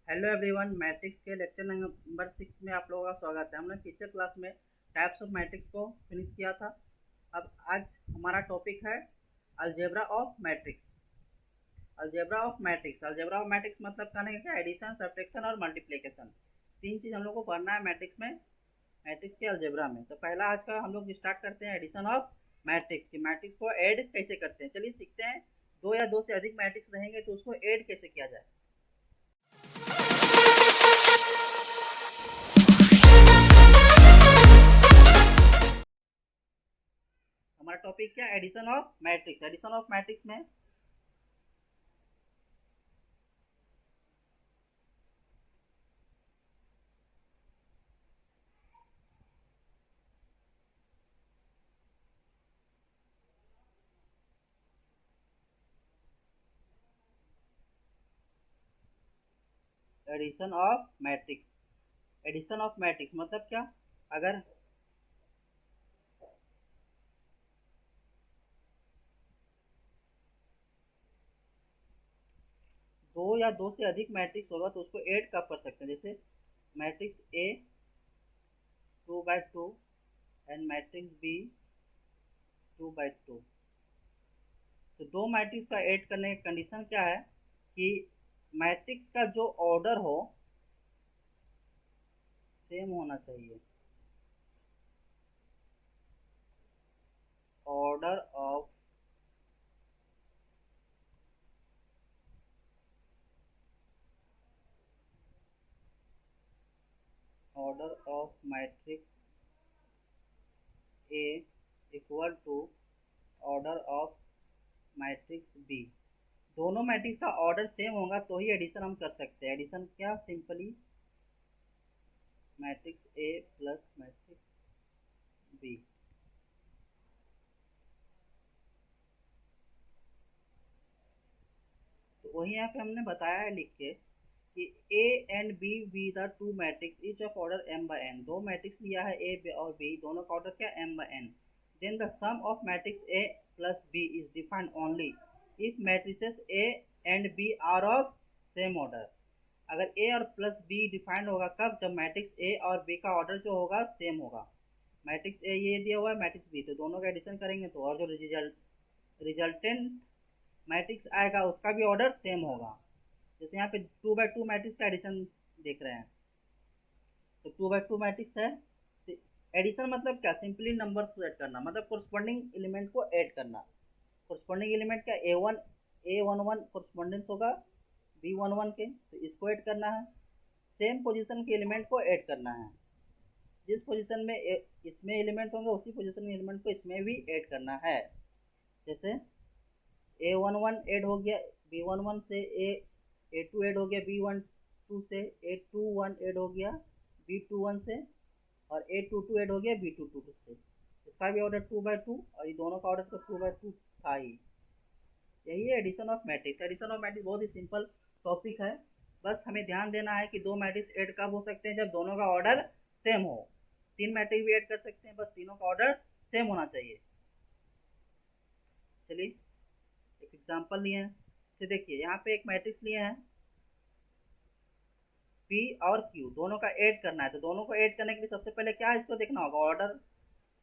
Hello everyone, matrix के lecture number 6 में आप लोगों का स्वागत है। हमने पिछले क्लास में टाइप्स ऑफ मैट्रिक्स को फिनिश किया था। अब आज हमारा टॉपिक है algebra of matrix. Algebra of matrix मतलब कहने का एडिशन, सब्ट्रैक्शन और मल्टीप्लिकेशन, तीन चीज़ हम लोग को पढ़ना है मैट्रिक्स में, मैट्रिक्स के अलजेब्रा में। तो पहला आज का हम लोग स्टार्ट करते हैं एडिशन ऑफ मैट्रिक्स की। मैट्रिक्स को ऐड कैसे करते हैं, चलिए सीखते हैं। दो या दो से अधिक मैट्रिक्स रहेंगे तो उसको ऐड कैसे किया जाए। हमारा टॉपिक क्या, addition of matrix. Addition of matrix में addition of matrix, addition of matrix मतलब क्या, अगर दो या दो से अधिक मैट्रिक्स होगा तो उसको ऐड कब कर सकते हैं। जैसे matrix A 2/2 and matrix B 2/2। तो दो मैट्रिक्स का ऐड करने की कंडीशन क्या है कि मैट्रिक्स का जो ऑर्डर हो सेम होना चाहिए। Order of matrix A equal to order of matrix B. दोनों मैट्रिक्स का ऑर्डर सेम होगा तो ही एडिशन हम कर सकते हैं। एडिशन क्या, simply matrix A plus matrix B. तो वही यहाँ पे हमने बताया है लिख के कि ए and be the two matrix each of order m/n। दो मैट्रिक्स लिया है ए और बी, दोनों का ऑर्डर क्या, m/n। Then the sum of matrix A plus B is defined only if matrices A and B are of same order. अगर A और plus B defined होगा कब, जब मैट्रिक्स ए और बी का ऑर्डर जो होगा सेम होगा। मैट्रिक्स ए ये दिया हुआ है, मैट्रिक्स बी, तो दोनों का एडिशन करेंगे तो और जो रिजल्टेंट मैट्रिक्स आएगा उसका भी ऑर्डर सेम होगा। जैसे यहाँ पे 2/2 मैट्रिक्स का एडिशन देख रहे हैं, तो 2/2 मैट्रिक्स है। तो एडिशन मतलब क्या, सिंपली नंबर को ऐड करना, मतलब कोरस्पॉन्डिंग एलिमेंट को ऐड करना। कोरस्पॉन्डिंग एलिमेंट क्या, A11 कोरस्पॉन्डेंस होगा B11 के, तो इसको ऐड करना है। सेम पोजीशन के एलिमेंट को ऐड करना है, जिस पोजीशन में इसमें एलिमेंट होंगे उसी पोजीशन में एलिमेंट को इसमें भी ऐड करना है। जैसे A11 ऐड हो गया B11 से, A2 ऐड हो गया B12 से, A21 ऐड हो गया B21 से, और A22 ऐड हो गया B22 से। इसका भी ऑर्डर 2/2 और ये दोनों का ऑर्डर तो 2/2 था ही। यही है addition of matrix. Addition of matrix बहुत ही सिंपल टॉपिक है, बस हमें ध्यान देना है कि दो मैट्रिक्स ऐड कब हो सकते हैं, जब दोनों का ऑर्डर सेम हो। तीन मैट्रिक्स भी ऐड कर सकते हैं, बस तीनों का ऑर्डर सेम होना चाहिए। चलिए एक एग्जांपल लिए हैं, तो देखिए यहाँ पे एक मैट्रिक्स लिए हैं P और Q, दोनों का ऐड करना है। तो दोनों को ऐड करने के लिए सबसे पहले क्या है, इसको देखना होगा ऑर्डर।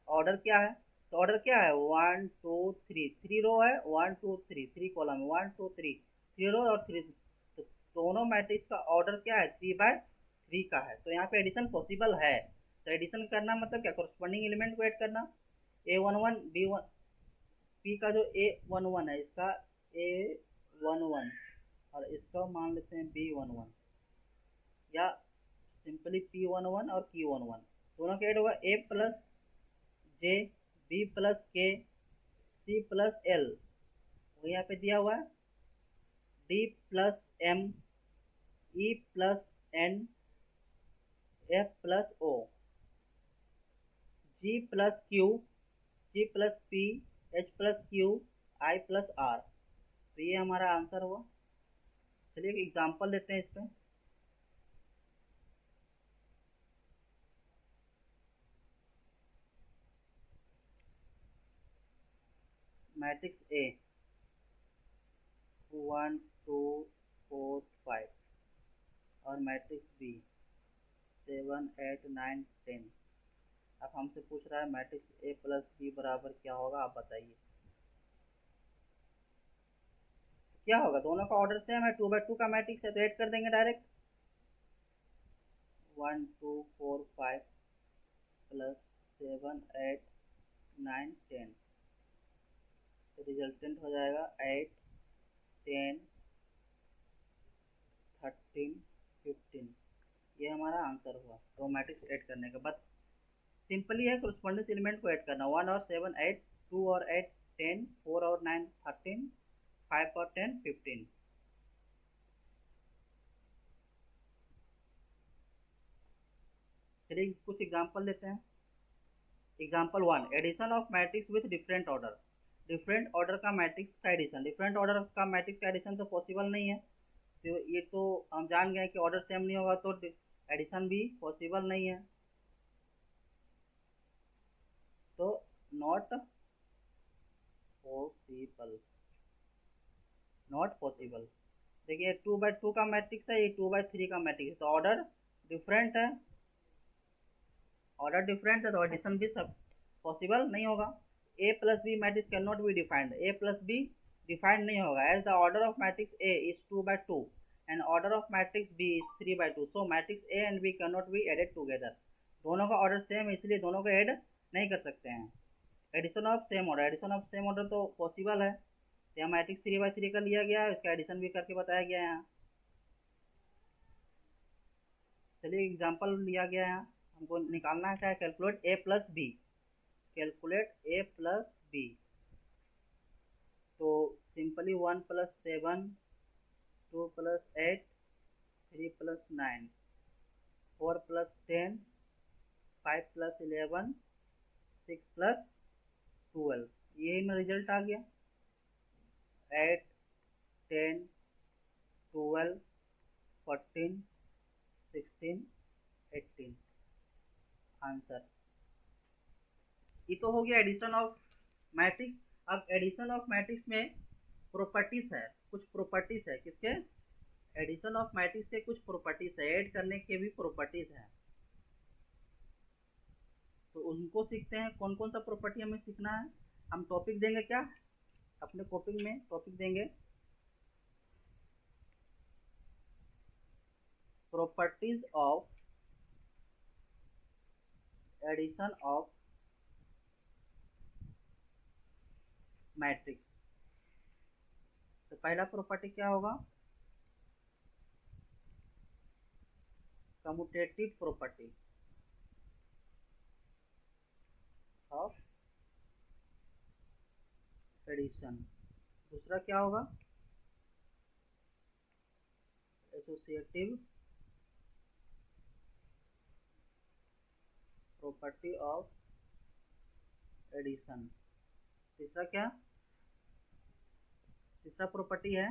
ऑर्डर क्या है, तो ऑर्डर क्या है, 1 2 3, 3 रो है, 1 2 3, 3 कॉलम है, 1 2 3, 3 रो और 3। तो दोनों मैट्रिक्स का ऑर्डर क्या है, 3/3 का है। तो यहाँ पे एडिशन पॉसिबल है। तो एडिशन करना मतलब क्या, कोरस्पॉन्डिंग एलिमेंट को ऐड करना। A11 B1 P का जो A11 है, इसका A11 और इसका मान लेते हैं B11, या सिंपली P11 और Q11, दोनों का ऐड होगा A plus J, B plus K, C plus L, वो यहाँ पे दिया हुआ है, D plus M, E plus N, F plus O, G plus Q, G plus P, H plus Q, I plus R. तो ये हमारा आंसर हुआ। चलिए एक एग्जाम्पल लेते हैं इस पर। मैट्रिक्स ए 1 2 4 5, और मैट्रिक्स बी 7, 8, 9, 10। अब हमसे पूछ रहा है मैट्रिक्स ए प्लस बी बराबर क्या होगा, आप बताइए क्या होगा। दोनों का ऑर्डर सेम है, 2 by 2 का मैट्रिक्स है तो ऐड कर देंगे डायरेक्ट। 1, 2, 4, 5 प्लस 7, 8, 9, 10 तो रिजल्टेंट हो जाएगा 8, 10, 13, 15। ये हमारा आंसर हुआ दो मैट्रिक्स ऐड करने का। बस सिंपली है कोरस्पोंडेंस एलिमेंट को ऐड करना। 1 और 7 8, 2 और 8 10, 4 और 9 13, 5 और 10 15। चलिए कुछ एग्जांपल लेते हैं। Example 1, addition of matrix with different order. Different order का मैट्रिक्स का एडिशन, डिफरेंट ऑर्डर का मैट्रिक्स का एडिशन तो पॉसिबल नहीं है, तो ये तो हम जान गए कि ऑर्डर सेम नहीं होगा तो एडिशन भी पॉसिबल नहीं है, तो नॉट पॉसिबल, नॉट पॉसिबल। देखिए 2 by 2 का मैट्रिक्स है, ये 2 by 3 का मैट्रिक्स है, तो ऑर्डर डिफरेंट है, ऑर्डर डिफरेंट है तो एडिशन भी सब पॉसिबल नहीं होगा। A plus B matrix can not be defined, A plus B defined नहीं होगा। As the order of matrix A is 2 by 2 and order of matrix B is 3 by 2, so matrix A and B can not be added together. दोनों का order same है इसलिए दोनों को add नहीं कर सकते हैं। Addition of same order, addition of same order तो पॉसिबल है, यहाँ मैट्रिक्स 3 by 3 का लिया गया है, इसका एडिशन भी करके बताया गया है यहाँ। चलिए एग्जाम्पल लिया गया है यहाँ, हमको निकालना है क्या है, कैलकुलेट ए प्लस बी, कैलकुलेट ए प्लस बी। तो सिंपली 1 + 7, 2 + 8, 3 + 9, 4 + 10, 5 + 11, 6 + 12, यही में रिजल्ट आ गया 8, 10, 12, 14, 16, 18 आंसर। ये तो हो गया एडिशन ऑफ मैट्रिक्स। अब एडिशन ऑफ मैट्रिक्स में प्रॉपर्टीज है, कुछ प्रॉपर्टीज है किसके, एडिशन ऑफ मैट्रिक्स के कुछ प्रॉपर्टीज है, ऐड करने के भी प्रॉपर्टीज है, तो उनको सीखते हैं। कौन कौन सा प्रॉपर्टी हमें सीखना है, हम टॉपिक देंगे क्या, अपने टॉपिक में टॉपिक देंगे properties of addition of matrix. तो पहला प्रॉपर्टी क्या होगा, कम्यूटेटिव प्रॉपर्टी ऑफ एडिशन। दूसरा क्या होगा, एसोसिएटिव प्रॉपर्टी ऑफ एडिशन। तीसरा क्या, तीसरा प्रॉपर्टी है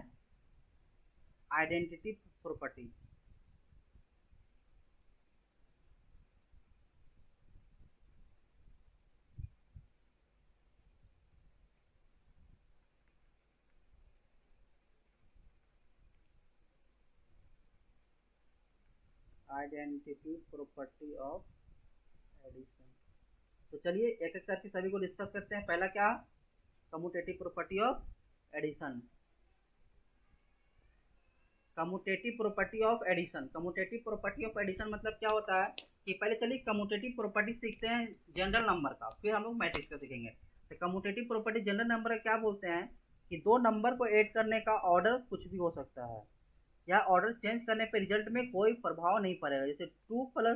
identity property. Identity property of addition. तो चलिए एक एक करके सभी को डिस्कस करते हैं। पहला क्या, commutative property of addition. Commutative property of addition, commutative property of addition मतलब क्या होता है कि पहले चलिए कम्यूटेटिव प्रॉपर्टी सीखते हैं जनरल नंबर का, फिर हम लोग मैट्रिक्स का सीखेंगे। तो कम्यूटेटिव प्रॉपर्टी जनरल नंबर का क्या बोलते हैं कि दो नंबर को ऐड करने का ऑर्डर कुछ भी हो सकता है, या ऑर्डर चेंज करने पर रिजल्ट में कोई प्रभाव नहीं पड़ेगा। जैसे 2 +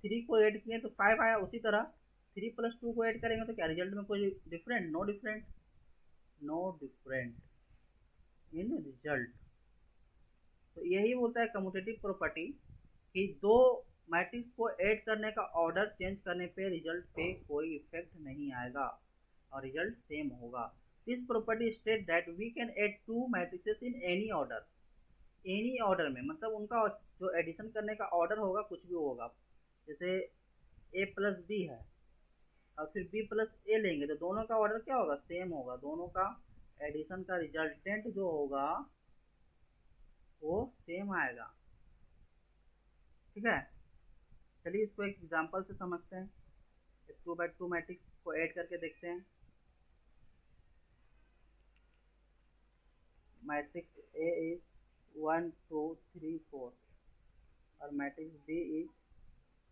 3 को ऐड किए तो 5 आया, उसी तरह 3 + 2 को ऐड करेंगे तो क्या रिजल्ट में कोई different, no different, no different in result. तो यही बोलता है कम्यूटेटिव प्रॉपर्टी कि दो मैट्रिक्स को ऐड करने का ऑर्डर चेंज करने पे रिजल्ट पे कोई इफेक्ट नहीं आएगा और रिजल्ट सेम होगा। This property state that we can add two matrices in any order, any order में मतलब उनका जो एडिशन करने का ऑर्डर होगा कुछ भी होगा। जैसे ए प्लस बी है और फिर बी प्लस ए लेंगे तो दोनों का ऑर्डर क्या होगा, सेम होगा, दोनों का एडिशन का रिजल्टेंट जो होगा वो सेम आएगा। ठीक है, चलिए इसको एक एग्जांपल से समझते हैं। 2x2 मैट्रिक्स को ऐड करके देखते हैं। मैट्रिक्स ए इज 1 2 3 4 और matrix B is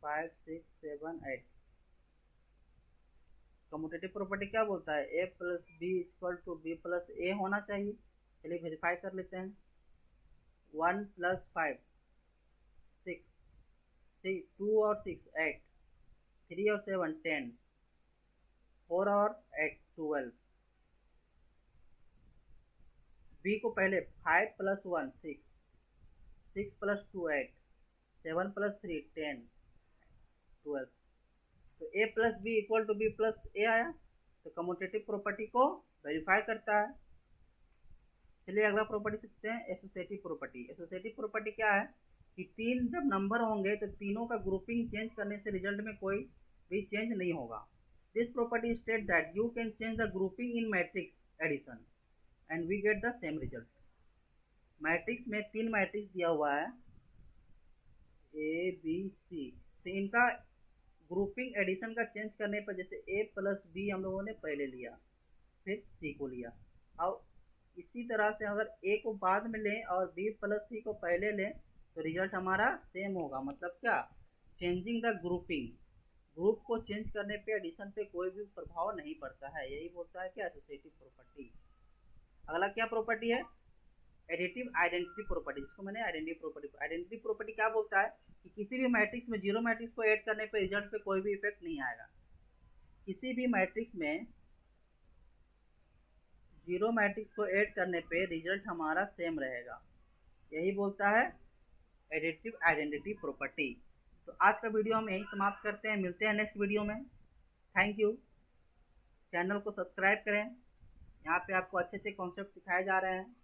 5 6 7 8। Commutative property क्या बोलता है? A plus B equal to B plus A होना चाहिए। चलिए वेरीफाई कर लेते हैं। 1 प्लस 5 6, 2 और 6 8, 3 और 7 10, 4 और 8 12। बी को पहले 5 प्लस 1 6, 6 प्लस 2 8, 7 प्लस 3 10 12। तो A plus B equal to B plus A आया, तो कम्यूटेटिव प्रॉपर्टी को वेरीफाई करता है। चलिए अगला प्रॉपर्टी सीखते हैं, एसोसिएटिव प्रॉपर्टी। एसोसिएटिव प्रॉपर्टी क्या है कि तीन जब नंबर होंगे तो तीनों का ग्रुपिंग चेंज करने से रिजल्ट में कोई भी चेंज नहीं होगा। This property state that you can change the grouping in matrix addition and we get the same result. Matrix में 3 मैट्रिक्स दिया हुआ है ए बी सी, तो इनका ग्रुपिंग एडिशन का चेंज करने पर, जैसे ए प्लस बी हम लोगों ने पहले लिया, फिर सी को लिया, और इसी तरह से अगर ए को बाद में लें और बी प्लस सी को पहले लें तो रिजल्ट हमारा सेम होगा। मतलब क्या? चेंजिंग द ग्रुपिंग, ग्रुप को चेंज करने पे एडिशन पे कोई भी प्रभाव नहीं पड़ता है। यही बोलता है क्या? Associative property. अगला क्या प्रॉपर्टी है? एडिटिव आइडेंटिटी प्रॉपर्टी, जिसको मैंने आइडेंटिटी प्रॉपर्टी। आइडेंटिटी प्रॉपर्टी क्या बोलता है कि किसी भी मैट्रिक्स में जीरो मैट्रिक्स को ऐड करने पे रिजल्ट पे कोई भी इफेक्ट नहीं आएगा। किसी भी मैट्रिक्स में जीरो मैट्रिक्स को ऐड करने पे रिजल्ट हमारा सेम रहेगा। यही बोलता है एडिटिव आइडेंटिटी प्रॉपर्टी। तो आज का वीडियो हम यहीं समाप्त करते हैं, मिलते हैं नेक्स्ट वीडियो में। Thank you. चैनल को सब्सक्राइब करें, यहाँ पे आपको अच्छे अच्छे कॉन्सेप्ट सिखाए जा रहे हैं।